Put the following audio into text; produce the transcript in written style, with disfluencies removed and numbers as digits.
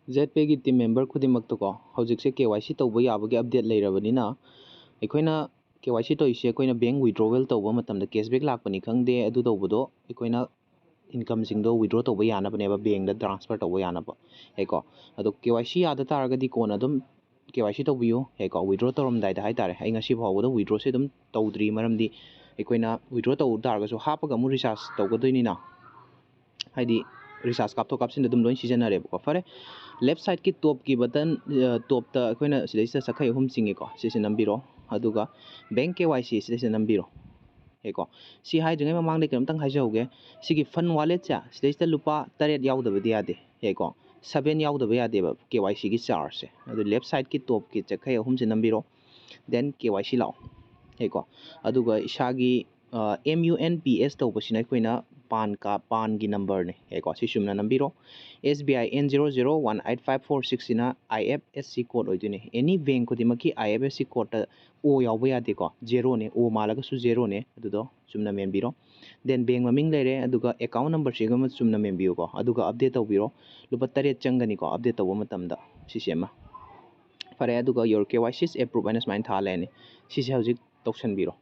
ZPay की team member खुदिमक्तको हौजिकसे KYC तौबा याबगे update लेरबनिना अखोइना KYC तोइसे अखोइना bank withdrawal तौबा मतमदा कैशबैक लाकपनि खंगदे अदु तौबदो अखोइना इनकम सिंगदो विड्रॉ तौबा यानाबनेबा बैंक दा ट्रांसफर तौबा यानाबा हेको अदो KYC यादा तारगदि कोना दम KYC तौबियो हेको विड्रॉ तौरमदाइदा हाइतारे अइ ngasi फावबदो विड्रॉ से दम तौद्री मरमदि अखोइना विड्रॉ तौ तारगसो हापगा मु रिचार्ज तौगदोइनिना हाइदि रिचार्ज कापथो कापसिन दम लोइन सिजनरेबको फरे लेफ्ट साइड की टॉप की बटन टॉप ता अखोइना सिदैसा सखै अहुम सिंगेको सिसे नंबिरो अदुगा बैंक KYC सिदैसा नंबिरो हेको सि हाइद्रिङै ममांगदे केमतंग हाइजौगे सिगी फन वालेट चा सिदैसा लुपा 8 याउदबदि यादे हेको 7 याउदबा यादेबा KYC की चार्ज से अदु लेफ्ट साइड की टॉप की सखै अहुम से नंबिरो देन KYC लाओ हेको अदुगा इसागी MUNPS तौबसिना अखोइना पान की नंबर ने हेको सि सुमना नंबिरो SBI N00185446 सिना IFSC कोड ओइदुने एनी बैंक खुदिमकी IFSC कोड ता ओ यावबा यादेको 0 ने ओ मालगसु 0 ने अदुदो सुमना मेंबिरो देन बैंक ममिंग लेरे अदुगा अकाउंट नंबर सिगम सुमना मेंबियोको अदुगा अपडेट तौबिरो लुपा 8 चंगनिको अपडेट तौबा मतमदा सिसेमा फरे अदुगा योर KYC इज अप्रूव्ड अना स्माइन थालेने सिसे हौजिक तौसनबिरो